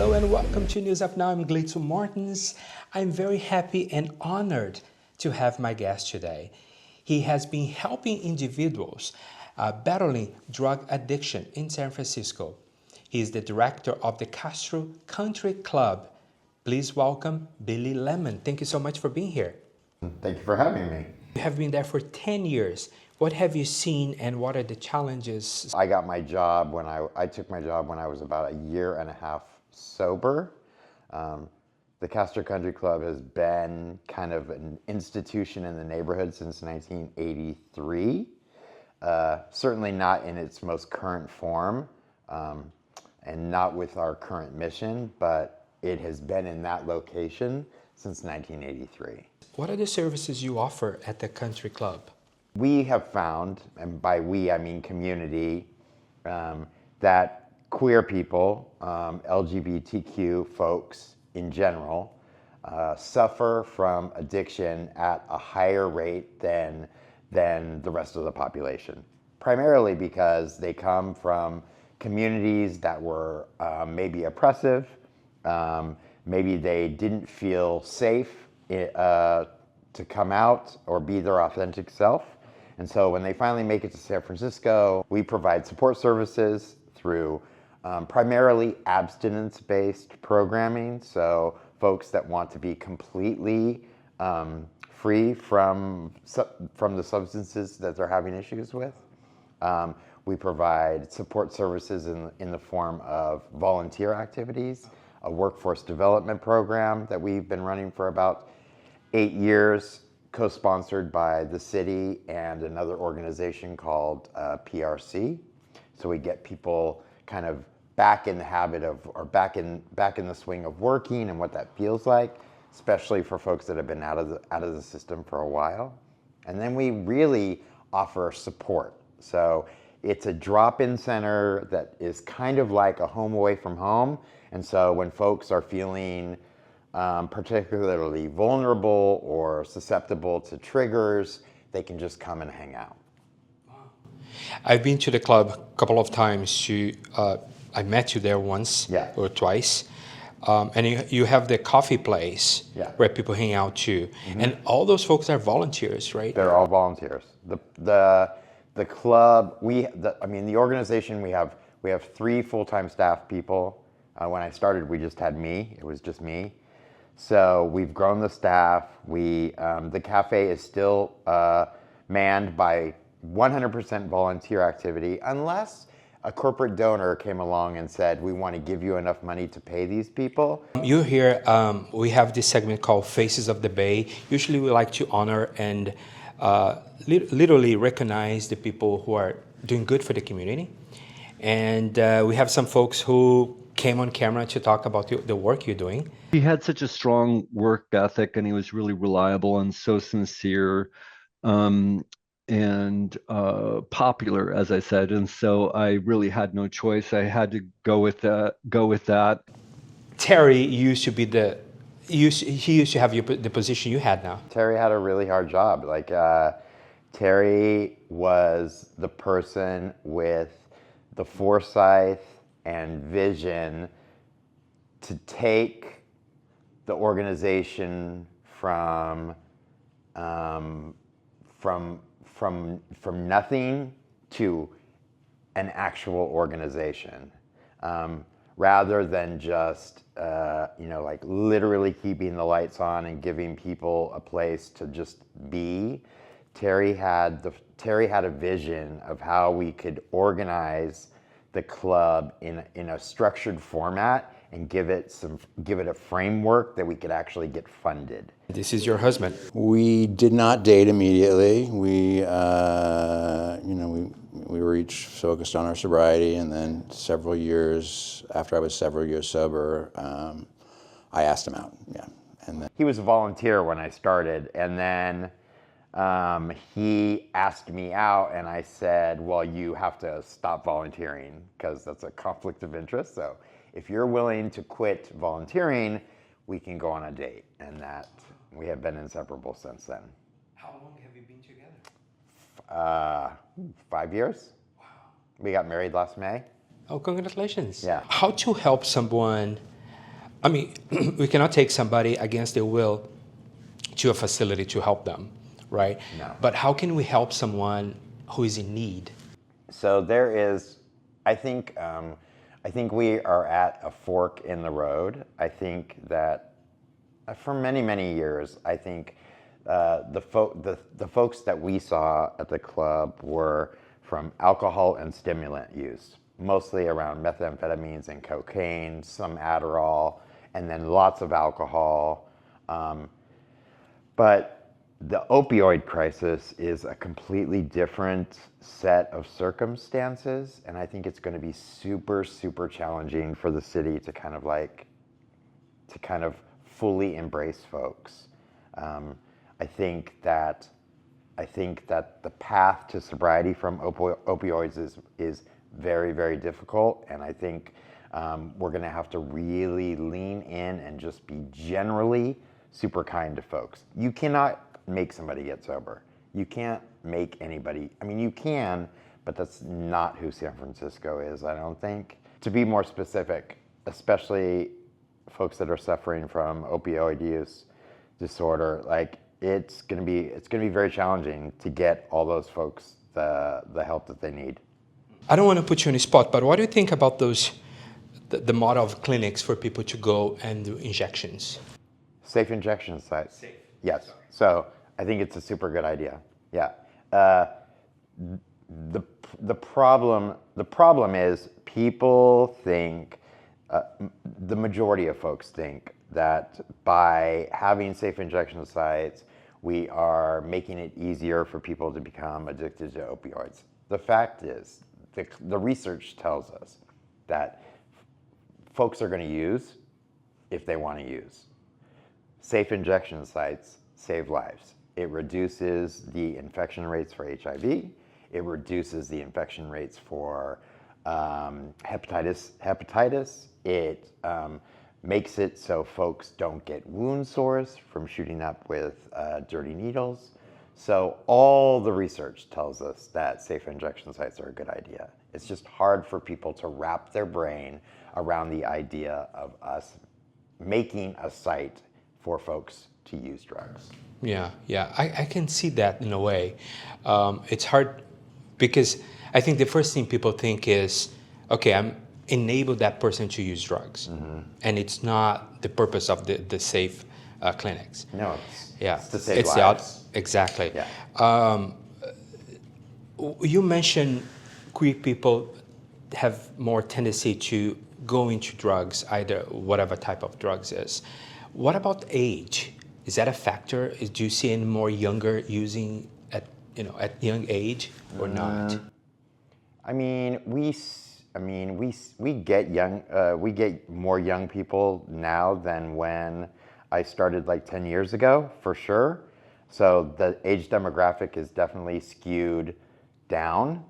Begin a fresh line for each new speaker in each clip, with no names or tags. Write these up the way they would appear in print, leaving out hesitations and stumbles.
Hello and welcome to News Up Now. I'm Gleito Martins. I'm very happy and honored to have my guest today. He has been helping individuals battling drug addiction in San Francisco. He is the director of the Castro Country Club. Please welcome Billy Lemon. Thank you so much for being here.
Thank you for having me.
You have been there for 10 years. What have you seen and what are the challenges?
I got my job when I took my job when I was about a year and a half sober. The Castro Country Club has been kind of an institution in the neighborhood since 1983. Certainly not in its most current form, and not with our current mission, but it has been in that location since 1983.
What are the services you offer at the country club?
We have found, and by we I mean community, that queer people, LGBTQ folks in general, suffer from addiction at a higher rate than the rest of the population. Primarily because they come from communities that were maybe oppressive, maybe they didn't feel safe to come out or be their authentic self. And so when they finally make it to San Francisco, we provide support services through primarily abstinence-based programming. So folks that want to be completely free from the substances that they're having issues with. We provide support services in the form of volunteer activities, a workforce development program that we've been running for about 8 years, co-sponsored by the city and another organization called PRC. So we get people kind of back in the habit of, or back in the swing of working and what that feels like, especially for folks that have been out of the system for a while. And then we really offer support. So it's a drop-in center that is kind of like a home away from home. And so when folks are feeling particularly vulnerable or susceptible to triggers, they can just come and hang out.
I've been to the club a couple of times. I met you there once or twice. And you have the coffee place where people hang out too. Mm-hmm. And all those folks are volunteers, right?
They're all volunteers. The club, the organization, we have 3 full-time staff people. When I started, we just had me. It was just me. So we've grown the staff. The cafe is still manned by 100% volunteer activity, unless a corporate donor came along and said, we want to give you enough money to pay these people.
You here, we have this segment called Faces of the Bay. Usually we like to honor and literally recognize the people who are doing good for the community. And we have some folks who came on camera to talk about the work you're doing.
He had such a strong work ethic, and he was really reliable and so sincere and popular, as I said. And so I really had no choice. I had to go with that.
Terry used to be he used to have the position you had now.
Terry had a really hard job. Terry was the person with the foresight and vision to take the organization from nothing to an actual organization, rather than just literally keeping the lights on and giving people a place to just be. Terry had a vision of how we could organize the club in a structured format and give it a framework that we could actually get funded.
This is your husband.
We did not date immediately. We were each focused on our sobriety, and then several years after I was several years sober, I asked him out. Yeah, and then
he was a volunteer when I started, and then he asked me out, and I said, well, you have to stop volunteering because that's a conflict of interest. So if you're willing to quit volunteering, we can go on a date. And that we have been inseparable since then.
How long have you been together?
5 years. Wow. We got married last May.
Oh, congratulations.
Yeah.
How to help someone I mean, we cannot take somebody against their will to a facility to help them, right?
No.
But how can we help someone who is in need?
So there is, I think we are at a fork in the road. I think that for many, many years, I think the folks that we saw at the club were from alcohol and stimulant use, mostly around methamphetamines and cocaine, some Adderall, and then lots of alcohol. But the opioid crisis is a completely different set of circumstances, and I think it's going to be super, super challenging for the city to kind of fully embrace folks. I think that the path to sobriety from opioids is very, very difficult, and I think we're going to have to really lean in and just be generally super kind to folks. You cannot make somebody get sober. You can't make anybody, I mean, you can, but that's not who San Francisco is, I don't think. To be more specific, especially folks that are suffering from opioid use disorder, like it's gonna be very challenging to get all those folks the help that they need.
I don't want to put you on the spot, but what do you think about the model of clinics for people to go and do injections?
Safe injection sites.
Safe.
Yes. Sorry. So I think it's a super good idea. Yeah. The problem is people think, the majority of folks think that by having safe injection sites, we are making it easier for people to become addicted to opioids. The fact is, the research tells us that folks are going to use if they want to use. Safe injection sites save lives. It reduces the infection rates for HIV. It reduces the infection rates for hepatitis. It makes it so folks don't get wound sores from shooting up with dirty needles. So all the research tells us that safe injection sites are a good idea. It's just hard for people to wrap their brain around the idea of us making a site for folks to use drugs.
Yeah, I can see that in a way. It's hard because I think the first thing people think is, okay, I'm enable that person to use drugs, and it's not the purpose of the safe clinics.
No, it's to save
it's
lives.
Exactly.
Yeah.
You mentioned queer people have more tendency to go into drugs, either whatever type of drugs is. What about age? Is that a factor? Do you see any more younger using at young age or not?
We get more young people now than when I started like 10 years ago, for sure. So the age demographic is definitely skewed down.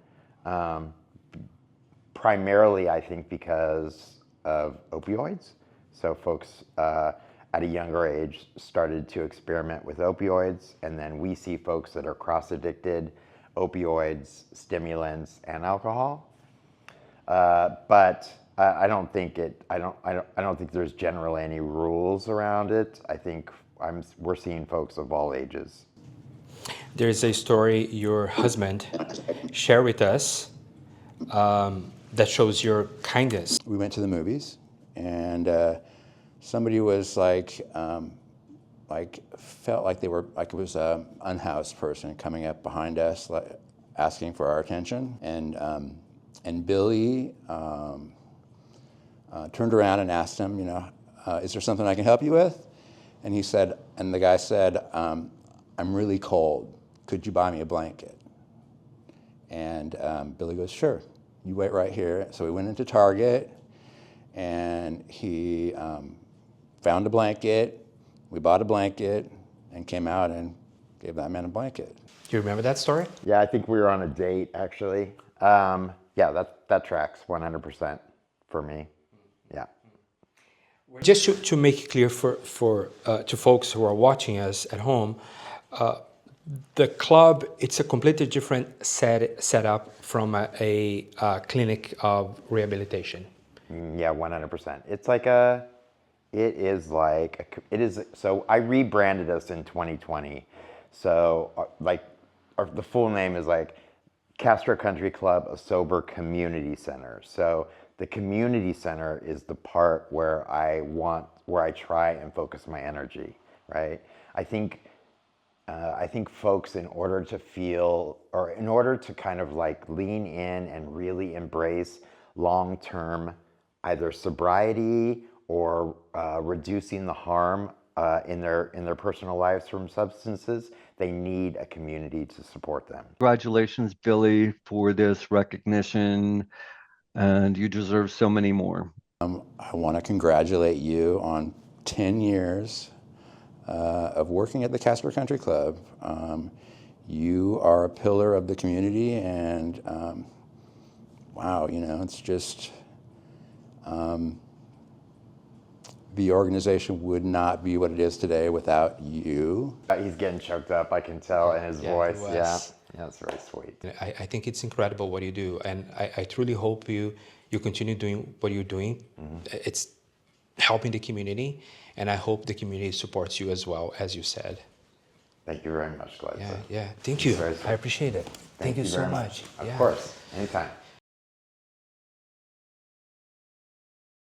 Primarily, I think because of opioids. So folks at a younger age started to experiment with opioids, and then we see folks that are cross-addicted, opioids, stimulants, and alcohol. But I don't think there's generally any rules around it. I think we're seeing folks of all ages.
There's a story your husband shared with us that shows your kindness.
We went to the movies, and somebody was felt like they were like it was an unhoused person coming up behind us, like asking for our attention, and Billy turned around and asked him, is there something I can help you with? And the guy said, I'm really cold. Could you buy me a blanket? And Billy goes, sure. You wait right here. So we went into Target, and he found a blanket. We bought a blanket and came out and gave that man a blanket.
Do you remember that story?
Yeah, I think we were on a date, actually. Yeah, that tracks 100% for me. Yeah.
Just to make it clear to folks who are watching us at home, the club, it's a completely different setup from a clinic of rehabilitation.
Yeah, 100%. It's like a It is like, so I rebranded us in 2020. So the full name is like Castro Country Club, a sober community center. So the community center is the part where where I try and focus my energy, right? I think folks, in order to feel, or in order to kind of like lean in and really embrace long-term either sobriety or reducing the harm in their personal lives from substances, they need a community to support them.
Congratulations, Billy, for this recognition, and you deserve so many more.
I want to congratulate you on 10 years of working at the Castro Country Club. You are a pillar of the community, and wow, it's just the organization would not be what it is today without you.
He's getting choked up, I can tell in his voice.
he was.
Yeah, it's very sweet.
I think it's incredible what you do, and I truly hope you continue doing what you're doing. It's helping the community, and I hope the community supports you as well, as you said.
Thank you very much, Gladys.
Yeah. Thank you.
Very sweet.
I appreciate it. Thank you so
very
much.
Of course, anytime.